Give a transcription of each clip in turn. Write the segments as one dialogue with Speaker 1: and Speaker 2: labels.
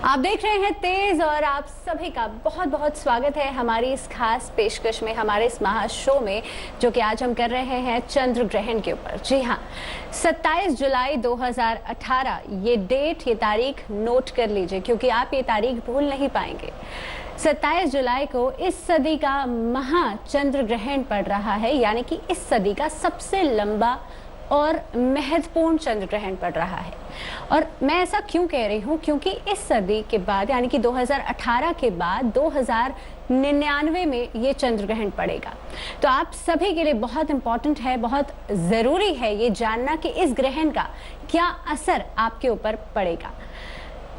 Speaker 1: आप देख रहे हैं तेज और आप सभी का बहुत बहुत स्वागत है हमारी इस खास पेशकश में, हमारे इस महाशो में, जो कि आज हम कर रहे हैं चंद्र ग्रहण के ऊपर। जी हाँ, 27 जुलाई 2018 ये डेट, ये तारीख नोट कर लीजिए क्योंकि आप ये तारीख भूल नहीं पाएंगे। 27 जुलाई को इस सदी का महाचंद्र ग्रहण पड़ रहा है, यानी कि इस सदी का सबसे लंबा और महत्वपूर्ण चंद्र ग्रहण पड़ रहा है। और मैं ऐसा क्यों कह रही हूँ, क्योंकि इस सदी के बाद यानी कि 2018 के बाद 2099 में ये चंद्र ग्रहण पड़ेगा। तो आप सभी के लिए बहुत इम्पोर्टेंट है, बहुत ज़रूरी है ये जानना कि इस ग्रहण का क्या असर आपके ऊपर पड़ेगा।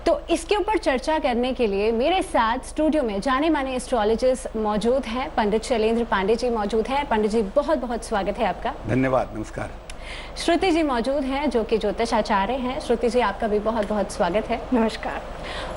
Speaker 1: तो इसके ऊपर चर्चा करने के लिए मेरे साथ स्टूडियो में जाने माने एस्ट्रोलॉजिस्ट मौजूद हैं। पंडित शैलेंद्र पांडे जी मौजूद हैं। पंडित जी, बहुत बहुत स्वागत है आपका।
Speaker 2: धन्यवाद, नमस्कार।
Speaker 1: श्रुति जी मौजूद हैं जो कि ज्योतिष आचार्य हैं। श्रुति जी, आपका भी बहुत बहुत स्वागत है।
Speaker 3: नमस्कार।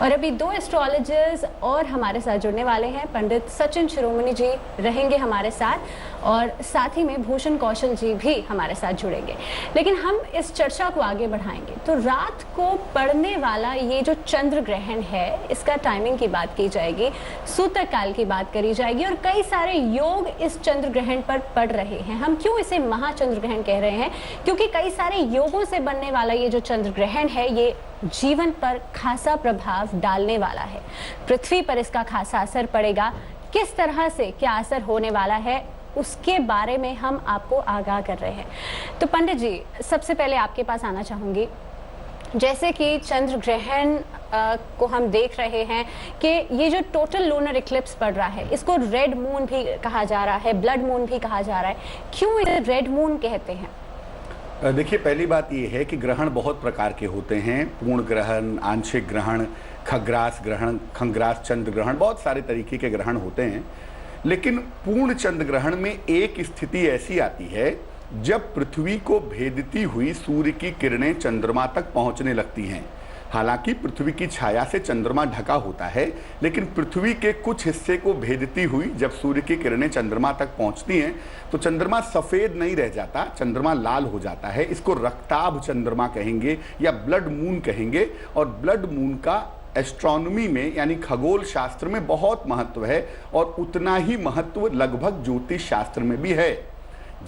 Speaker 1: और अभी दो एस्ट्रोलॉजर्स और हमारे साथ जुड़ने वाले हैं। पंडित सचिन शिरोमणि जी रहेंगे हमारे साथ, और साथ ही में भूषण कौशल जी भी हमारे साथ जुड़ेंगे। लेकिन हम इस चर्चा को आगे बढ़ाएंगे तो रात को पड़ने वाला ये जो चंद्र ग्रहण है, इसका टाइमिंग की बात की जाएगी, सूतक काल की बात करी जाएगी, और कई सारे योग इस चंद्र ग्रहण पर पड़ रहे हैं। हम क्यों इसे महाचंद्र ग्रहण कह रहे हैं? क्योंकि कई सारे योगों से बनने वाला ये जो चंद्र ग्रहण है, ये जीवन पर खासा प्रभाव डालने वाला है। पृथ्वी पर इसका खासा असर पड़ेगा। किस तरह से क्या असर होने वाला है, उसके बारे में हम आपको आगाह कर रहे हैं। तो पंडित जी, सबसे पहले आपके पास आना चाहूंगी। जैसे कि चंद्र ग्रहण को हम देख रहे हैं कि ये जो टोटल लूनर इक्लिप्स पड़ रहा है, इसको रेड मून भी कहा जा रहा है, ब्लड मून भी कहा जा रहा है। क्यों इसे रेड मून कहते हैं?
Speaker 2: देखिए, पहली बात ये है कि ग्रहण बहुत प्रकार के होते हैं। पूर्ण ग्रहण, आंशिक ग्रहण, खग्रास ग्रहण, खंग्रास चंद्र ग्रहण, बहुत सारे तरीके के ग्रहण होते हैं। लेकिन पूर्ण चंद्र ग्रहण में एक स्थिति ऐसी आती है जब पृथ्वी को भेदती हुई सूर्य की किरणें चंद्रमा तक पहुंचने लगती हैं। हालांकि पृथ्वी की छाया से चंद्रमा ढका होता है, लेकिन पृथ्वी के कुछ हिस्से को भेदती हुई जब सूर्य की किरणें चंद्रमा तक पहुंचती हैं तो चंद्रमा सफ़ेद नहीं रह जाता, चंद्रमा लाल हो जाता है। इसको रक्ताभ चंद्रमा कहेंगे या ब्लड मून कहेंगे। और ब्लड मून का एस्ट्रोनॉमी में यानी खगोल शास्त्र में बहुत महत्व है, और उतना ही महत्व लगभग ज्योतिष शास्त्र में भी है।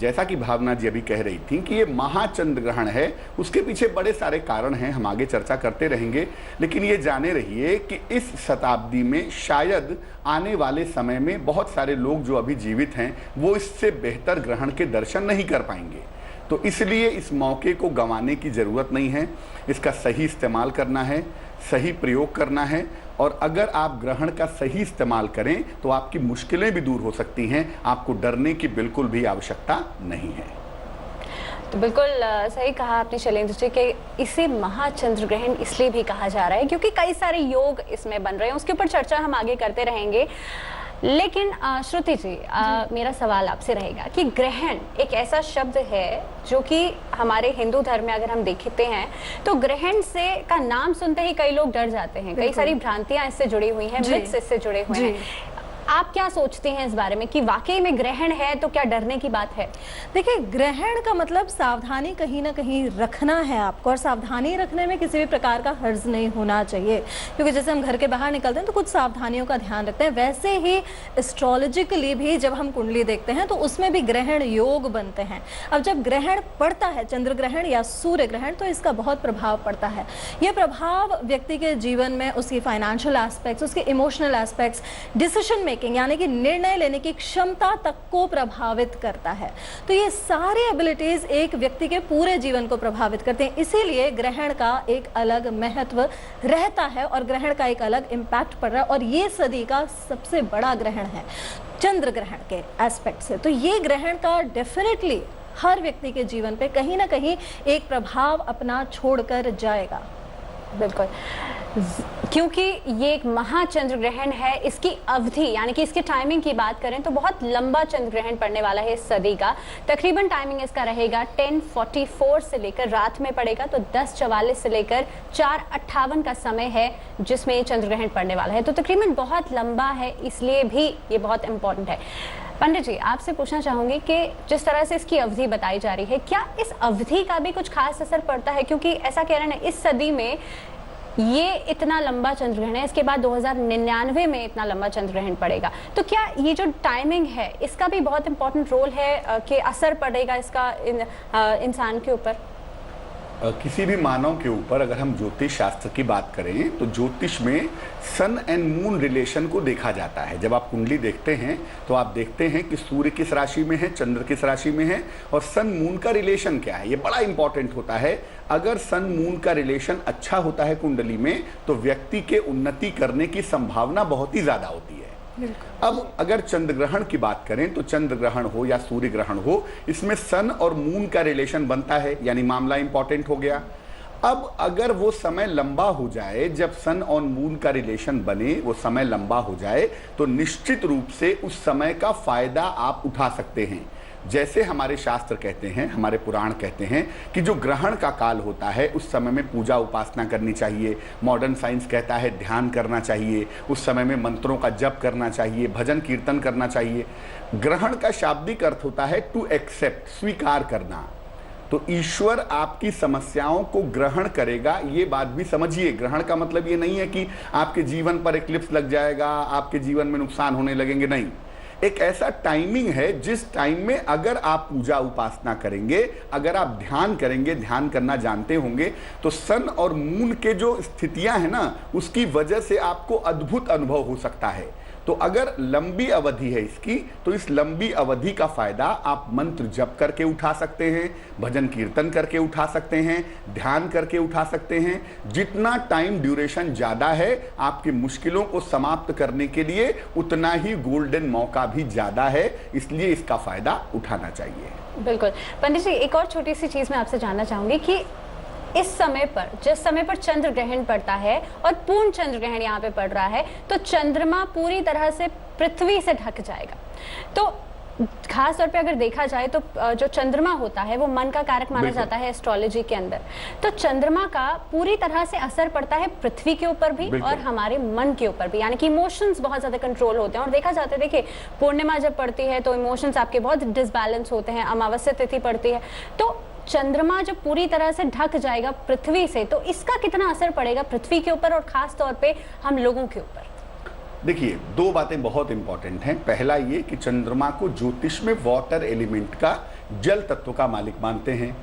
Speaker 2: जैसा कि भावना जी अभी कह रही थी कि ये महाचंद्र ग्रहण है, उसके पीछे बड़े सारे कारण हैं, हम आगे चर्चा करते रहेंगे। लेकिन ये जाने रहिए कि इस शताब्दी में शायद आने वाले समय में बहुत सारे लोग जो अभी जीवित हैं वो इससे बेहतर ग्रहण के दर्शन नहीं कर पाएंगे। तो इसलिए इस मौके को गंवाने की ज़रूरत नहीं है। इसका सही इस्तेमाल करना है, सही प्रयोग करना है, और अगर आप ग्रहण का सही इस्तेमाल करें तो आपकी मुश्किलें भी दूर हो सकती हैं। आपको डरने की बिल्कुल भी आवश्यकता नहीं है।
Speaker 1: तो बिल्कुल सही कहा आपने शैलेंद्र जी कि इसे महाचंद्र ग्रहण इसलिए भी कहा जा रहा है क्योंकि कई सारे योग इसमें बन रहे हैं। उसके ऊपर चर्चा हम आगे करते रहेंगे। लेकिन श्रुति जी, मेरा सवाल आपसे रहेगा कि ग्रहण एक ऐसा शब्द है जो कि हमारे हिंदू धर्म में अगर हम देखते हैं तो ग्रहण से का नाम सुनते ही कई लोग डर जाते हैं। कई सारी भ्रांतियां इससे जुड़ी हुई हैं, मिथ्स इससे जुड़े हुए हैं। आप क्या सोचते हैं इस बारे में कि वाकई में ग्रहण है तो क्या डरने की बात है?
Speaker 3: देखिए, ग्रहण का मतलब सावधानी कहीं ना कहीं रखना है आपको, और सावधानी रखने में किसी भी प्रकार का हर्ज नहीं होना चाहिए। क्योंकि जैसे हम घर के बाहर निकलते हैं तो कुछ सावधानियों का ध्यान रखते हैं, वैसे ही एस्ट्रोलॉजिकली भी जब हम कुंडली देखते हैं तो उसमें भी ग्रहण योग बनते हैं। अब जब ग्रहण पड़ता है, चंद्र ग्रहण या सूर्य ग्रहण, तो इसका बहुत प्रभाव पड़ता है। यह प्रभाव व्यक्ति के जीवन में उसकी फाइनेंशियल एस्पेक्ट्स, उसके इमोशनल एस्पेक्ट्स, डिसीजन मेकिंग यानी कि निर्णय लेने की क्षमता तक को प्रभावित करता है। तो ये सारे एबिलिटीज एक व्यक्ति के पूरे जीवन को प्रभावित करते हैं। इसीलिए ग्रहण का एक अलग महत्व रहता है और ग्रहण का एक अलग इम्पैक्ट पड़ रहा है। और ये सदी का सबसे बड़ा ग्रहण है चंद्र ग्रहण के एस्पेक्ट से। तो ये ग्रहण का डेफिनेटली हर व्यक्ति के जीवन पे कहीं ना कहीं एक प्रभाव अपना छोड़कर जाएगा।
Speaker 1: बिल्कुल, क्योंकि ये एक महाचंद्र ग्रहण है। इसकी अवधि यानी कि इसकी टाइमिंग की बात करें तो बहुत लंबा चंद्र ग्रहण पड़ने वाला है इस सदी का। तकरीबन टाइमिंग इसका रहेगा 10:44 से लेकर रात में पड़ेगा तो 10:44 से लेकर 4:58 का समय है जिसमें ये चंद्र ग्रहण पड़ने वाला है। तो तकरीबन बहुत लंबा है, इसलिए भी ये बहुत इंपॉर्टेंट है। पंडित जी, आपसे पूछना चाहूंगी कि जिस तरह से इसकी अवधि बताई जा रही है, क्या इस अवधि का भी कुछ खास असर पड़ता है? क्योंकि ऐसा कह रहे हैं इस सदी में ये इतना लंबा चंद्र ग्रहण है, इसके बाद 2099 में इतना लंबा चंद्र ग्रहण पड़ेगा, तो क्या ये जो टाइमिंग है इसका भी बहुत इंपॉर्टेंट रोल है कि असर पड़ेगा इसका इंसान के ऊपर?
Speaker 2: किसी भी मानव के ऊपर अगर हम ज्योतिष शास्त्र की बात करें तो ज्योतिष में सन एंड मून रिलेशन को देखा जाता है। जब आप कुंडली देखते हैं तो आप देखते हैं कि सूर्य किस राशि में है, चंद्र किस राशि में है और सन मून का रिलेशन क्या है। ये बड़ा इंपॉर्टेंट होता है। अगर सन मून का रिलेशन अच्छा होता है कुंडली में तो व्यक्ति के उन्नति करने की संभावना बहुत ही ज्यादा होती है। अब अगर चंद्र ग्रहण की बात करें तो चंद्र ग्रहण हो या सूर्य ग्रहण हो, इसमें सन और मून का रिलेशन बनता है, यानी मामला इंपॉर्टेंट हो गया। अब अगर वो समय लंबा हो जाए, जब सन और मून का रिलेशन बने, वो समय लंबा हो जाए तो निश्चित रूप से उस समय का फायदा आप उठा सकते हैं। जैसे हमारे शास्त्र कहते हैं, हमारे पुराण कहते हैं कि जो ग्रहण का काल होता है उस समय में पूजा उपासना करनी चाहिए। मॉडर्न साइंस कहता है ध्यान करना चाहिए, उस समय में मंत्रों का जप करना चाहिए, भजन कीर्तन करना चाहिए। ग्रहण का शाब्दिक अर्थ होता है टू एक्सेप्ट, स्वीकार करना। तो ईश्वर आपकी समस्याओं को ग्रहण करेगा, ये बात भी समझिए। ग्रहण का मतलब ये नहीं है कि आपके जीवन पर एक्लिप्स लग जाएगा, आपके जीवन में नुकसान होने लगेंगे, नहीं। एक ऐसा टाइमिंग है जिस टाइम में अगर आप पूजा उपासना करेंगे, अगर आप ध्यान करेंगे, ध्यान करना जानते होंगे, तो सन और मून के जो स्थितियां हैं ना, उसकी वजह से आपको अद्भुत अनुभव हो सकता है। तो अगर लंबी अवधि है इसकी, तो इस लंबी अवधि का फायदा आप मंत्र जप करके उठा सकते हैं, भजन कीर्तन करके उठा सकते हैं, ध्यान करके उठा सकते हैं। जितना टाइम ड्यूरेशन ज्यादा है आपकी मुश्किलों को समाप्त करने के लिए, उतना ही गोल्डन मौका भी ज्यादा है, इसलिए इसका फायदा उठाना चाहिए।
Speaker 1: बिल्कुल। पंडित जी, एक और छोटी सी चीज मैं आपसे जानना चाहूंगी कि इस समय पर, जिस समय पर चंद्र ग्रहण पड़ता है और पूर्ण चंद्र ग्रहण यहाँ पे पड़ रहा है, तो चंद्रमा पूरी तरह से पृथ्वी से ढक जाएगा। तो खास तौर पे अगर देखा जाए तो जो चंद्रमा होता है वो मन का कारक माना जाता है एस्ट्रोलॉजी के अंदर। तो चंद्रमा का पूरी तरह से असर पड़ता है पृथ्वी के ऊपर भी और हमारे मन के ऊपर भी, यानी कि इमोशंस बहुत ज्यादा कंट्रोल होते हैं। और देखा जाता है, देखिए पूर्णिमा जब पड़ती है तो इमोशंस आपके बहुत डिसबैलेंस होते हैं, अमावस्या तिथि पड़ती है, तो चंद्रमा जब पूरी तरह से ढक जाएगा पृथ्वी से, तो इसका कितना असर पड़ेगा पृथ्वी के ऊपर और खास तौर पे हम लोगों के ऊपर?
Speaker 2: देखिए, दो बातें बहुत इंपॉर्टेंट हैं। पहला ये कि चंद्रमा को ज्योतिष में वाटर एलिमेंट का, जल तत्व का मालिक मानते हैं।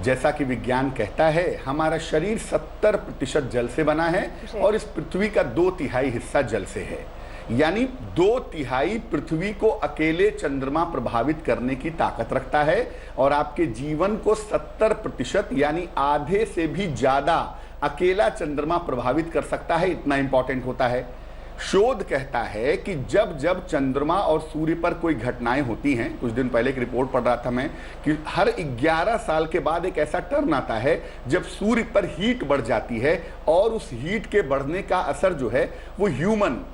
Speaker 2: जैसा कि विज्ञान कहता है, हमारा शरीर 70% जल से बना है और इस पृथ्वी का 2/3 हिस्सा जल से है, यानी 2/3 पृथ्वी को अकेले चंद्रमा प्रभावित करने की ताकत रखता है और आपके जीवन को 70% यानी आधे से भी ज्यादा अकेला चंद्रमा प्रभावित कर सकता है। इतना इंपॉर्टेंट होता है। शोध कहता है कि जब जब चंद्रमा और सूर्य पर कोई घटनाएं होती हैं, कुछ दिन पहले एक रिपोर्ट पढ़ रहा था मैं कि हर 11 साल के बाद एक ऐसा टर्न आता है जब सूर्य पर हीट बढ़ जाती है और उस हीट के बढ़ने का असर जो है वो ह्यूमन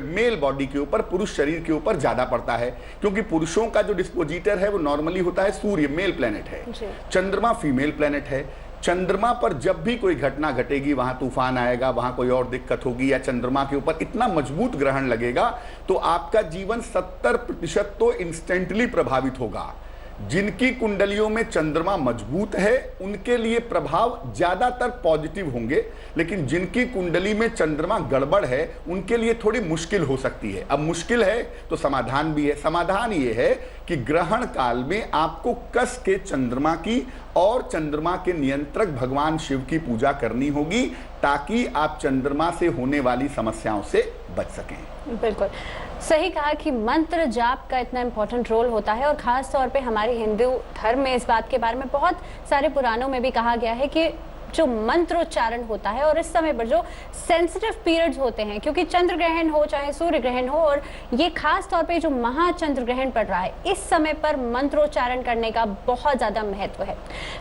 Speaker 2: मेल बॉडी के ऊपर, पुरुष शरीर के ऊपर ज्यादा पड़ता है, क्योंकि पुरुषों का जो डिस्पोजिटर है वो नॉर्मली होता है सूर्य, मेल प्लेनेट है, चंद्रमा फीमेल प्लेनेट है। चंद्रमा पर जब भी कोई घटना घटेगी, वहां तूफान आएगा, वहां कोई और दिक्कत होगी, या चंद्रमा के ऊपर इतना मजबूत ग्रहण लगेगा तो आपका जीवन 70% तो इंस्टेंटली प्रभावित होगा। जिनकी कुंडलियों में चंद्रमा मजबूत है उनके लिए प्रभाव ज्यादातर पॉजिटिव होंगे, लेकिन जिनकी कुंडली में चंद्रमा गड़बड़ है उनके लिए थोड़ी मुश्किल हो सकती है। अब मुश्किल है तो समाधान भी है। समाधान ये है कि ग्रहण काल में आपको कस के चंद्रमा की और चंद्रमा के नियंत्रक भगवान शिव की पूजा करनी होगी, ताकि आप चंद्रमा से होने वाली समस्याओं से बच सकें।
Speaker 1: बिल्कुल सही कहा कि मंत्र जाप का इतना इम्पोर्टेंट रोल होता है और खास तौर पे हमारे हिंदू धर्म में इस बात के बारे में बहुत सारे पुराणों में भी कहा गया है कि जो मंत्रोच्चारण होता है और इस समय पर जो सेंसिटिव पीरियड्स होते हैं, क्योंकि चंद्र ग्रहण हो चाहे सूर्य ग्रहण हो, और ये खास तौर पे जो महाचंद्र ग्रहण पड़ रहा है, इस समय पर मंत्रोच्चारण करने का बहुत ज्यादा महत्व है।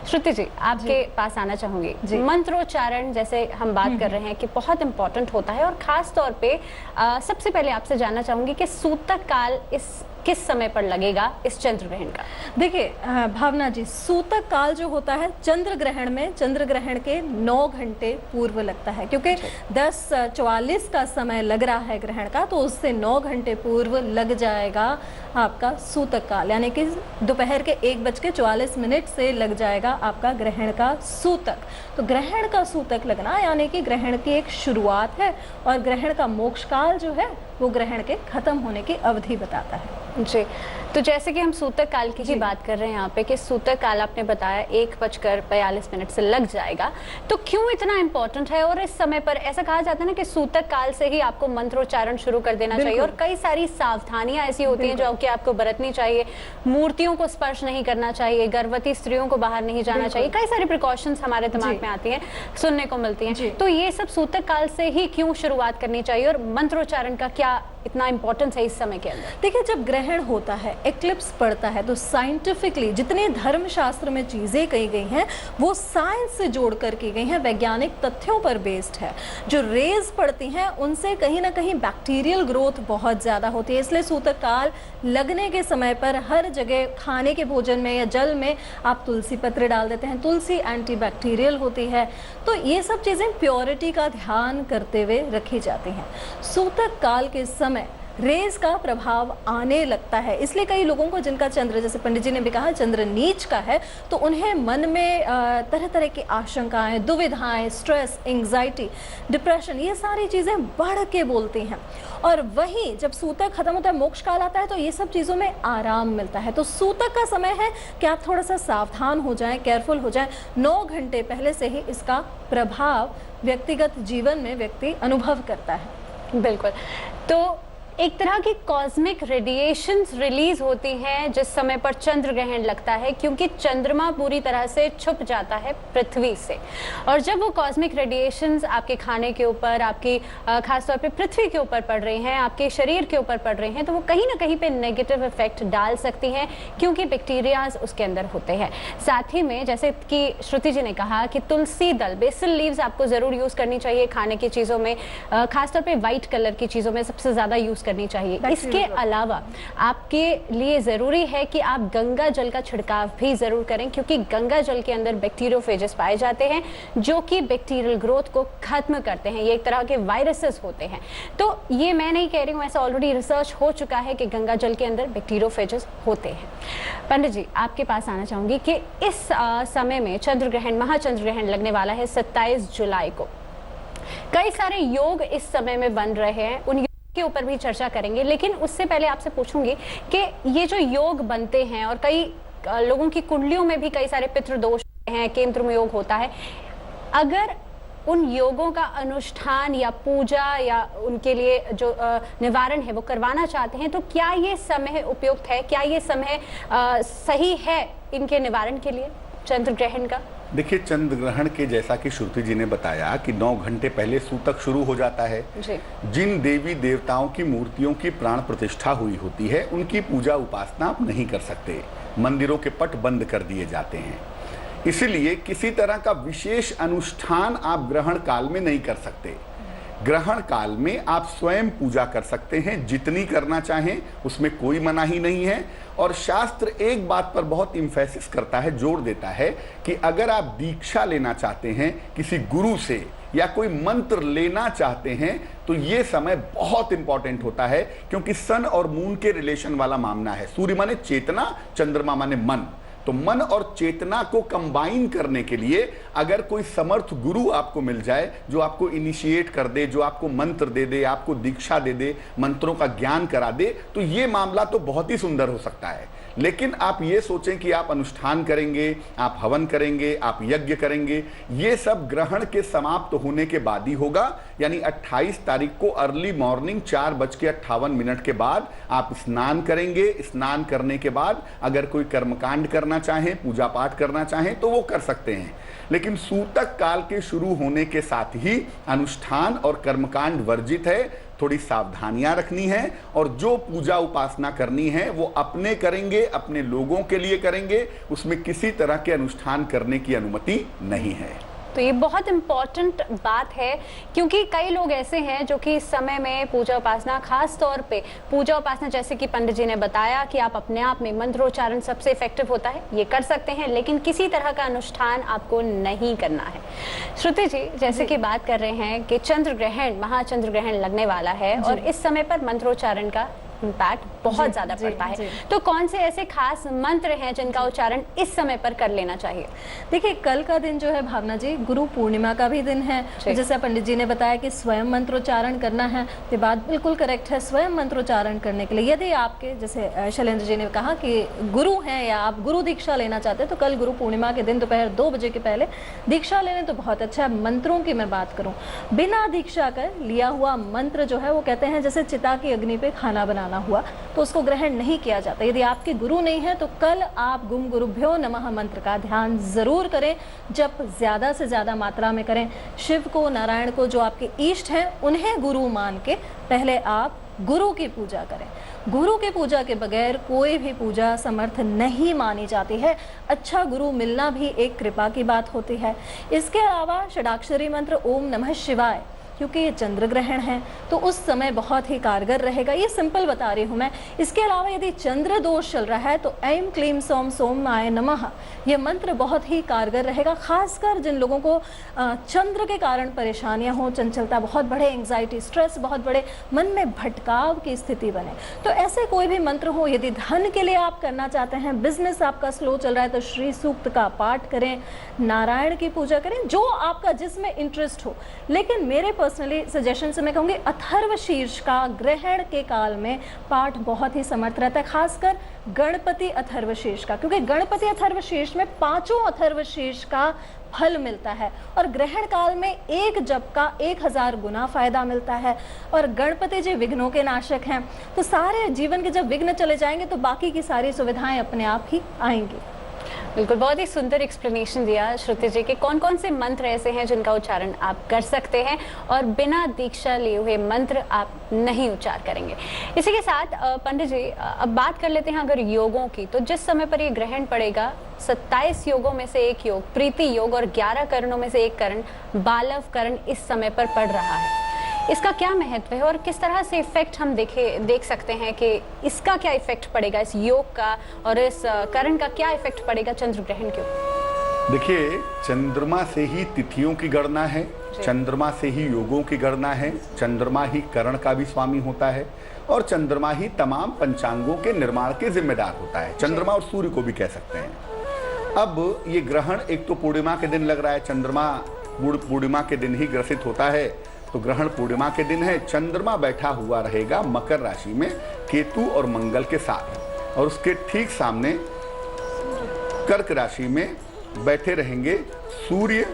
Speaker 1: श्रुति जी, आपके पास आना चाहूंगी। मंत्रोच्चारण जैसे हम बात कर रहे हैं कि बहुत इंपॉर्टेंट होता है और खास तौर पे सबसे पहले आपसे जानना चाहूंगी कि सूतक काल इस किस समय पर लगेगा इस चंद्र ग्रहण का?
Speaker 3: देखिए भावना जी, सूतक काल जो होता है चंद्र ग्रहण में, चंद्र ग्रहण के 9 घंटे पूर्व लगता है, क्योंकि 10:44 का समय लग रहा है ग्रहण का, तो उससे 9 घंटे पूर्व लग जाएगा आपका सूतक काल, यानी कि दोपहर के 1:44 से लग जाएगा आपका ग्रहण का सूतक। तो ग्रहण का सूतक लगना यानी कि ग्रहण की एक शुरुआत है, और ग्रहण का मोक्ष काल जो है वो ग्रहण के खत्म होने की अवधि बताता है।
Speaker 1: जी, तो जैसे कि हम सूतक काल की ही बात कर रहे हैं यहाँ पे कि सूतक काल आपने बताया 1:42 से लग जाएगा, तो क्यों इतना इम्पोर्टेंट है? और इस समय पर ऐसा कहा जाता है ना कि सूतक काल से ही आपको मंत्रोच्चारण शुरू कर देना चाहिए, और कई सारी सावधानियां ऐसी होती हैं जो कि आपको बरतनी चाहिए। मूर्तियों को स्पर्श नहीं करना चाहिए, गर्भवती स्त्रियों को बाहर नहीं जाना चाहिए, कई सारी प्रिकॉशंस हमारे दिमाग में आती हैं, सुनने को मिलती हैं। तो ये सब सूतक काल से ही क्यों शुरुआत करनी चाहिए, और मंत्रोच्चारण का क्या इतना इंपॉर्टेंस है इस समय के अंदर?
Speaker 3: देखिए, जब ग्रहण होता है, एक्लिप्स पड़ता है, तो साइंटिफिकली जितने धर्मशास्त्र में चीजें कही गई हैं वो साइंस से जोड़कर की गई हैं, वैज्ञानिक तथ्यों पर बेस्ड है। जो रेज पड़ती हैं उनसे कहीं ना कहीं बैक्टीरियल ग्रोथ बहुत ज्यादा होती है, इसलिए सूतक काल लगने के समय पर हर जगह खाने के भोजन में या जल में आप तुलसी पत्र डाल देते हैं। तुलसी एंटीबैक्टीरियल होती है, तो ये सब चीजें प्योरिटी का ध्यान करते हुए रखी जाती हैं। सूतक काल के समय रेज का प्रभाव आने लगता है, इसलिए कई लोगों को जिनका चंद्र, जैसे पंडित जी ने भी कहा, चंद्र नीच का है, तो उन्हें मन में तरह तरह की आशंकाएं, दुविधाएं, स्ट्रेस, एंग्जाइटी, डिप्रेशन, ये सारी चीज़ें बढ़ के बोलती हैं। और वहीं जब सूतक खत्म होता है, मोक्ष काल आता है, तो ये सब चीज़ों में आराम मिलता है। तो सूतक का समय है कि आप थोड़ा सा सावधान हो जाएं, केयरफुल हो जाएं। 9 घंटे पहले से ही इसका प्रभाव व्यक्तिगत जीवन में व्यक्ति अनुभव करता है।
Speaker 1: बिल्कुल, तो एक तरह की कॉस्मिक रेडिएशंस रिलीज होती हैं जिस समय पर चंद्र ग्रहण लगता है, क्योंकि चंद्रमा पूरी तरह से छुप जाता है पृथ्वी से, और जब वो कॉस्मिक रेडिएशंस आपके खाने के ऊपर, आपकी खासतौर पे पृथ्वी के ऊपर पड़ रही हैं, आपके शरीर के ऊपर पड़ रही हैं, तो वो कहीं ना कहीं पे नेगेटिव इफेक्ट डाल सकती हैं, क्योंकि बैक्टीरियाज उसके अंदर होते हैं। साथ ही में जैसे कि श्रुति जी ने कहा कि तुलसी दल, बेसिल लीव्स आपको ज़रूर यूज़ करनी चाहिए खाने की चीज़ों में, खासतौर पर वाइट कलर की चीज़ों में सबसे ज़्यादा यूज़ करनी चाहिए। इसके अलावा आपके लिए जरूरी है कि आप गंगा जल का छिड़काव भी जरूर करें, क्योंकि गंगा जल के अंदर बैक्टीरियोफेजेस पाए जाते हैं जो कि बैक्टीरियल ग्रोथ को खत्म करते हैं। ये एक तरह के वायरसेस होते हैं। तो ये मैं नहीं कह रही हूँ, ऐसा ऑलरेडी रिसर्च हो चुका है कि गंगा जल के अंदर बैक्टीरियोफेजेस होते हैं। पंडित जी, आपके पास आना चाहूंगी कि इस समय में चंद्र ग्रहण, महाचंद्र ग्रहण लगने वाला है 27 जुलाई को। कई सारे योग इस समय में बन रहे हैं, उन के ऊपर भी चर्चा करेंगे, लेकिन उससे पहले आपसे पूछूंगी कि ये जो योग बनते हैं, और कई लोगों की कुंडलियों में भी कई सारे पितृदोष हैं, केमद्रुम योग होता है, अगर उन योगों का अनुष्ठान या पूजा या उनके लिए जो निवारण है वो करवाना चाहते हैं, तो क्या ये समय उपयुक्त है? क्या ये समय सही है इनके निवारण के लिए चंद्र ग्रहण का?
Speaker 2: देखिए, चंद्र ग्रहण के जैसा कि श्रुति जी ने बताया कि 9 घंटे पहले सूतक शुरू हो जाता है
Speaker 1: जी।
Speaker 2: जिन देवी देवताओं की मूर्तियों की प्राण प्रतिष्ठा हुई होती है उनकी पूजा उपासना आप नहीं कर सकते, मंदिरों के पट बंद कर दिए जाते हैं, इसलिए किसी तरह का विशेष अनुष्ठान आप ग्रहण काल में नहीं कर सकते। ग्रहण काल में आप स्वयं पूजा कर सकते हैं, जितनी करना चाहें, उसमें कोई मनाही नहीं है। और शास्त्र एक बात पर बहुत इम्फेसिस करता है, जोर देता है कि अगर आप दीक्षा लेना चाहते हैं किसी गुरु से या कोई मंत्र लेना चाहते हैं तो ये समय बहुत इंपॉर्टेंट होता है, क्योंकि सन और मून के रिलेशन वाला मामला है। सूर्य माने चेतना, चंद्रमा माने मन, तो मन और चेतना को कंबाइन करने के लिए अगर कोई समर्थ गुरु आपको मिल जाए जो आपको इनिशिएट कर दे, जो आपको मंत्र दे दे, आपको दीक्षा दे दे, मंत्रों का ज्ञान करा दे, तो ये मामला तो बहुत ही सुंदर हो सकता है। लेकिन आप ये सोचें कि आप अनुष्ठान करेंगे, आप हवन करेंगे, आप यज्ञ करेंगे, ये सब ग्रहण के समाप्त होने के बाद ही होगा। यानी 28 तारीख को अर्ली मॉर्निंग 4:58 के बाद आप स्नान करेंगे। स्नान करने के बाद अगर कोई कर्मकांड करना चाहें, पूजा पाठ करना चाहें तो वो कर सकते हैं, लेकिन सूतक काल के शुरू होने के साथ ही अनुष्ठान और कर्मकांड वर्जित है। थोड़ी सावधानियां रखनी है, और जो पूजा उपासना करनी है वो अपने करेंगे, अपने लोगों के लिए करेंगे, उसमें किसी तरह के अनुष्ठान करने की अनुमति नहीं है।
Speaker 1: तो ये बहुत इम्पॉर्टेंट बात है, क्योंकि कई लोग ऐसे हैं जो कि इस समय में पूजा उपासना, खास तौर पे पूजा उपासना, जैसे कि पंडित जी ने बताया कि आप अपने आप में मंत्रोच्चारण सबसे इफेक्टिव होता है, ये कर सकते हैं, लेकिन किसी तरह का अनुष्ठान आपको नहीं करना है। श्रुति जी, जैसे कि बात कर रहे हैं कि चंद्र ग्रहण, महाचंद्र ग्रहण लगने वाला है और इस समय पर मंत्रोच्चारण का इम्पैक्ट बहुत ज्यादा पड़ता है, तो कौन से ऐसे खास मंत्र हैं जिनका उच्चारण इस समय पर कर लेना चाहिए?
Speaker 3: देखिए, कल का दिन जो है भावना जी, गुरु पूर्णिमा का भी दिन है। तो जैसे पंडित जी ने बताया कि स्वयं मंत्रोच्चारण करना है, तो बात बिल्कुल करेक्ट है। स्वयं मंत्रोच्चारण करने के लिए यदि आपके, जैसे शैलेंद्र जी ने कहा कि गुरु हैं या आप गुरु दीक्षा लेना चाहते हैं, तो कल गुरु पूर्णिमा के दिन दोपहर 2 बजे के पहले दीक्षा ले लें तो बहुत अच्छा है। मंत्रों की मैं बात करूँ, बिना दीक्षा कर लिया हुआ मंत्र जो है वो कहते हैं जैसे चिता की अग्नि पे खाना बनाना हुआ, तो उसको ग्रहण नहीं किया जाता। यदि आपके गुरु नहीं है तो कल आप गुम गुरुभ्यो नमः मंत्र का ध्यान जरूर करें, जब ज्यादा से ज्यादा मात्रा में करें। शिव को, नारायण को, जो आपके इष्ट हैं, उन्हें गुरु मान के पहले आप गुरु की पूजा करें। गुरु की पूजा के बगैर कोई भी पूजा समर्थ नहीं मानी जाती है। अच्छा गुरु मिलना भी एक कृपा की बात होती है। इसके अलावा षडाक्षरी मंत्र ओम नमः शिवाय, क्योंकि ये चंद्र ग्रहण है तो उस समय बहुत ही कारगर रहेगा। ये सिंपल बता रही हूँ मैं। इसके अलावा यदि चंद्र दोष चल रहा है तो ऐं क्लीं सौम सोमाय नमः, ये मंत्र बहुत ही कारगर रहेगा। खासकर जिन लोगों को चंद्र के कारण परेशानियां हो, चंचलता बहुत बढ़े, एंग्जाइटी, स्ट्रेस बहुत बढ़े, मन में भटकाव की स्थिति बने, तो ऐसे कोई भी मंत्र हो। यदि धन के लिए आप करना चाहते हैं, बिजनेस आपका स्लो चल रहा है, तो श्री सूक्त का पाठ करें, नारायण की पूजा करें, जो आपका जिसमें इंटरेस्ट हो। लेकिन मेरे पर्सनली सजेशन से मैं कहूँगी अथर्वशीर्ष का ग्रहण के काल में पाठ बहुत ही समर्थ रहता है, खासकर गणपति अथर्वशीर्ष का, क्योंकि गणपति अथर्वशीर्ष में 5 अथर्वशीर्ष का फल मिलता है और ग्रहण काल में एक जप का 1000 गुना फायदा मिलता है। और गणपति जी विघ्नों के नाशक हैं, तो सारे जीवन के जब विघ्न चले जाएंगे तो बाकी की सारी सुविधाएं अपने आप ही आएंगी।
Speaker 1: बिल्कुल, बहुत ही सुंदर एक्सप्लेनेशन दिया श्रुति जी कि कौन कौन से मंत्र ऐसे हैं जिनका उच्चारण आप कर सकते हैं और बिना दीक्षा लिए हुए मंत्र आप नहीं उच्चार करेंगे। इसी के साथ पंडित जी, अब बात कर लेते हैं अगर योगों की, तो जिस समय पर ये ग्रहण पड़ेगा, 27 योगों में से एक योग प्रीति योग और 11 करणों में से एक करण बालव करण इस समय पर पड़ रहा है। इसका क्या महत्व है और किस तरह से इफेक्ट हम देख सकते हैं कि इसका क्या इफेक्ट पड़ेगा, इस योग का और इस करण का क्या इफेक्ट पड़ेगा चंद्र ग्रहण के ऊपर?
Speaker 2: देखिए, चंद्रमा से ही तिथियों की गणना है, चंद्रमा से ही योगों की गणना है, चंद्रमा ही करण का भी स्वामी होता है और चंद्रमा ही तमाम पंचांगों के निर्माण के जिम्मेदार होता है। चंद्रमा और सूर्य को भी कह सकते हैं। अब ये ग्रहण एक तो पूर्णिमा के दिन लग रहा है, चंद्रमा पूर्णिमा के दिन ही ग्रसित होता है, तो ग्रहण पूर्णिमा के दिन है। चंद्रमा बैठा हुआ रहेगा मकर राशि में केतु और मंगल के साथ, और उसके ठीक सामने कर्क राशि में बैठे रहेंगे सूर्य।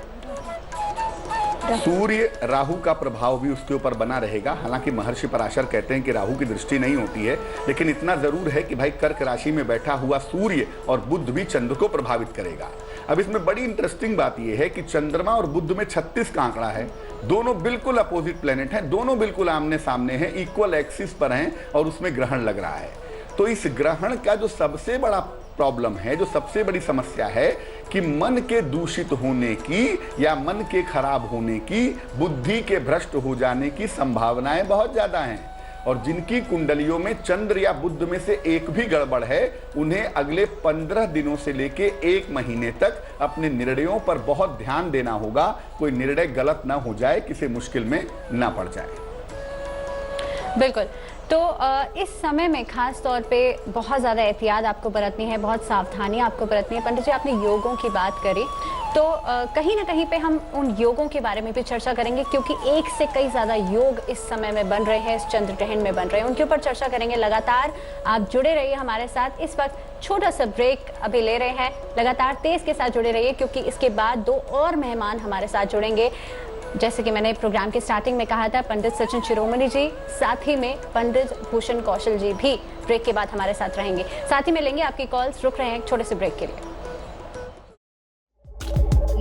Speaker 2: राहु का प्रभाव भी उसके ऊपर बना रहेगा। हालांकि महर्षि पराशर कहते हैं कि राहु की दृष्टि नहीं होती है, लेकिन इतना जरूर है कि भाई कर्क राशि में बैठा हुआ सूर्य और बुध भी चंद्र को प्रभावित करेगा। अब इसमें बड़ी इंटरेस्टिंग बात यह है कि चंद्रमा और बुध में 36 का आंकड़ा है। दोनों बिल्कुल अपोजिट प्लेनेट हैं, दोनों बिल्कुल आमने सामने हैं, इक्वल एक्सिस पर हैं और उसमें ग्रहण लग रहा है। तो इस ग्रहण का जो सबसे बड़ा प्रॉब्लम है, जो सबसे बड़ी समस्या है कि मन के दूषित होने की या मन के खराब होने की, बुद्धि के भ्रष्ट हो जाने की संभावनाएं बहुत ज्यादा हैं। और जिनकी कुंडलियों में चंद्र या बुध में से एक भी गड़बड़ है, उन्हें अगले 15 दिनों से लेके 1 महीने तक अपने निर्णयों पर बहुत ध्यान देना होगा। कोई निर्णय गलत ना हो जाए, किसी मुश्किल में ना पड़ जाए।
Speaker 1: बिल्कुल, तो इस समय में खास तौर पे बहुत ज़्यादा एहतियात आपको बरतनी है, बहुत सावधानी आपको बरतनी है। पंडित जी, आपने योगों की बात करी, तो कहीं ना कहीं पे हम उन योगों के बारे में भी चर्चा करेंगे, क्योंकि एक से कई ज़्यादा योग इस समय में बन रहे हैं, इस चंद्र ग्रहण में बन रहे हैं, उनके ऊपर चर्चा करेंगे। लगातार आप जुड़े रहिए हमारे साथ। इस वक्त छोटा सा ब्रेक अभी ले रहे हैं, लगातार तेज के साथ जुड़े रहिए, क्योंकि इसके बाद 2 और मेहमान हमारे साथ जुड़ेंगे। जैसे कि मैंने प्रोग्राम के स्टार्टिंग में कहा था, पंडित सचिन शिरोमणि जी, साथ ही में पंडित भूषण कौशल जी भी ब्रेक के बाद हमारे साथ रहेंगे। साथ ही में लेंगे आपकी कॉल्स। रुक रहे हैं एक छोटे से ब्रेक के लिए।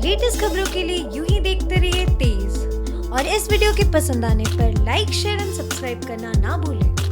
Speaker 4: लेटेस्ट खबरों के लिए यूं ही देखते रहिए तेज, और इस वीडियो के पसंद आने पर लाइक, शेयर एंड सब्सक्राइब करना ना भूलें।